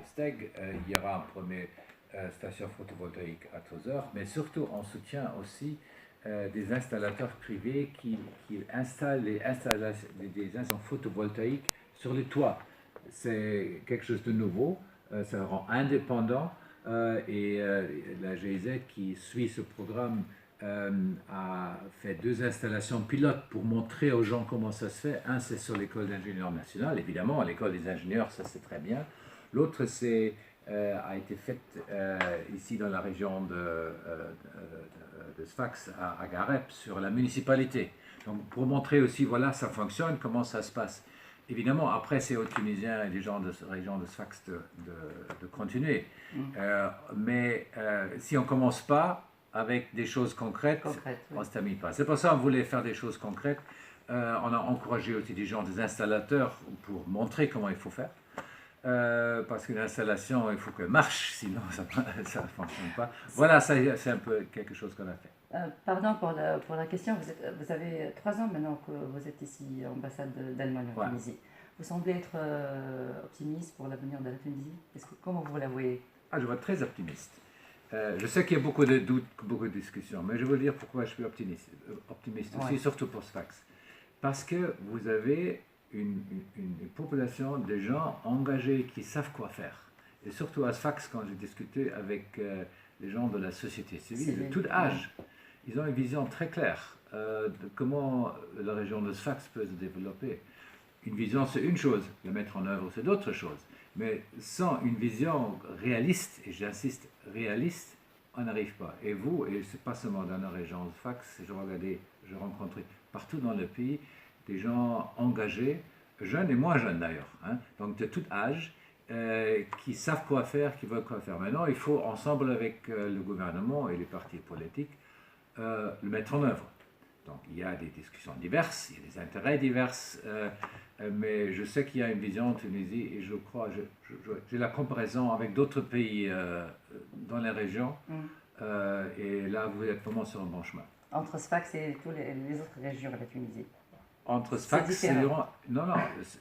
Steg, il y aura un premier station photovoltaïque à Tozeur, mais surtout on soutient aussi des installateurs privés qui installent des installations photovoltaïques sur les toits. C'est quelque chose de nouveau, ça rend indépendant et la GIZ qui suit ce programme a fait 2 installations pilotes pour montrer aux gens comment ça se fait. Un, c'est sur l'école d'ingénieurs nationale, évidemment, l'école des ingénieurs, ça c'est très bien. L'autre, a été faite ici dans la région de Sfax à Garep, sur la municipalité. Donc pour montrer aussi, voilà, ça fonctionne, comment ça se passe. Évidemment, après, c'est aux Tunisiens et les gens de la région de Sfax de continuer. Mais si on ne commence pas avec des choses concrètes, oui, on ne se termine pas. C'est pour ça qu'on voulait faire des choses concrètes. On a encouragé aussi des gens, des installateurs, pour montrer comment il faut faire. Parce qu'une installation, il faut qu'elle marche, sinon ça ne fonctionne pas. Voilà, c'est un peu quelque chose qu'on a fait. Pardon pour la question, vous avez 3 ans maintenant que vous êtes ici, ambassade d'Allemagne en Tunisie. Vous semblez être optimiste pour l'avenir de la Tunisie. Comment vous la voyez? Je vois très optimiste. Je sais qu'il y a beaucoup de doutes, beaucoup de discussions, mais je veux dire pourquoi je suis optimiste aussi, surtout pour Sfax. Parce que vous avez une population de gens engagés qui savent quoi faire. Et surtout à Sfax, quand j'ai discuté avec les gens de la société civile, de tout âge, ils ont une vision très claire de comment la région de Sfax peut se développer. Une vision, c'est une chose, la mettre en œuvre, c'est d'autres choses. Mais sans une vision réaliste, et j'insiste, réaliste, on n'arrive pas. Et vous, et c'est pas seulement dans la région de Sfax, j'ai rencontré partout dans le pays des gens engagés, jeunes et moins jeunes d'ailleurs, donc de tout âge, qui savent quoi faire, qui veulent quoi faire. Maintenant, il faut, ensemble avec le gouvernement et les partis politiques, le mettre en œuvre. Donc, il y a des discussions diverses, il y a des intérêts divers, mais je sais qu'il y a une vision en Tunisie et je crois, j'ai la comparaison avec d'autres pays dans les régions, et là, vous êtes vraiment sur un bon chemin. Entre Sfax et toutes les autres régions de la Tunisie? Entre Sfax et non,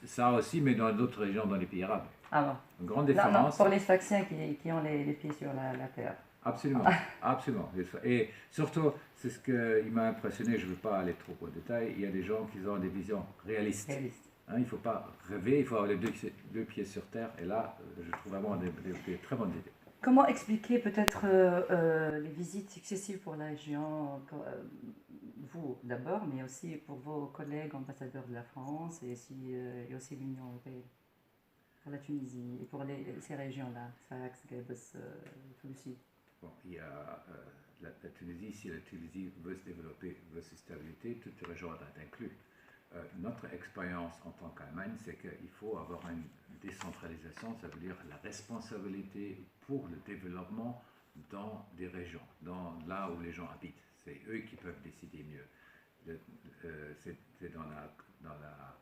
ça aussi, mais dans d'autres régions, dans les pays arabes. Ah bon. Une grande différence. Non, pour les Sfaxiens qui ont les pieds sur la terre. Absolument, absolument. Et surtout, c'est ce qui m'a impressionné, je ne veux pas aller trop au détail, il y a des gens qui ont des visions réalistes. Il ne faut pas rêver, il faut avoir les deux pieds sur terre, et là, je trouve vraiment des très bonnes idées. Comment expliquer peut-être les visites successives pour la région, vous d'abord, mais aussi pour vos collègues ambassadeurs de la France et aussi l'Union européenne, pour la Tunisie et pour ces régions-là, Sfax, Guebes, tout le sud? Bon, il y a la Tunisie, si la Tunisie veut se développer, veut se stabiliser, toute la région est inclue. Notre expérience en tant qu'Allemagne, c'est qu'il faut avoir une décentralisation, ça veut dire la responsabilité pour le développement dans des régions, là où les gens habitent. C'est eux qui peuvent décider mieux. C'est dans la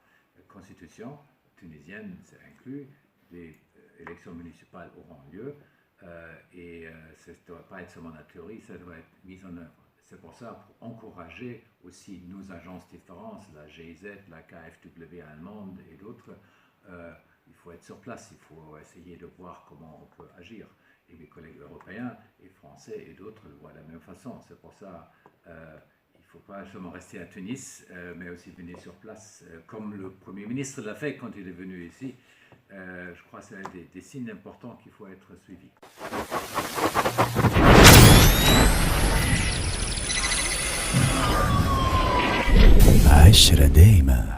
constitution tunisienne, c'est inclus, les élections municipales auront lieu, et ça ne doit pas être seulement la théorie, ça doit être mis en œuvre. C'est pour ça, pour encourager aussi nos agences différentes, la GIZ, la KfW allemande et d'autres, il faut être sur place, il faut essayer de voir comment on peut agir. Et mes collègues européens et français et d'autres le voient de la même façon. C'est pour ça il ne faut pas seulement rester à Tunis, mais aussi venir sur place, comme le Premier ministre l'a fait quand il est venu ici. Je crois que c'est des signes importants qu'il faut être suivis. عشرة دايما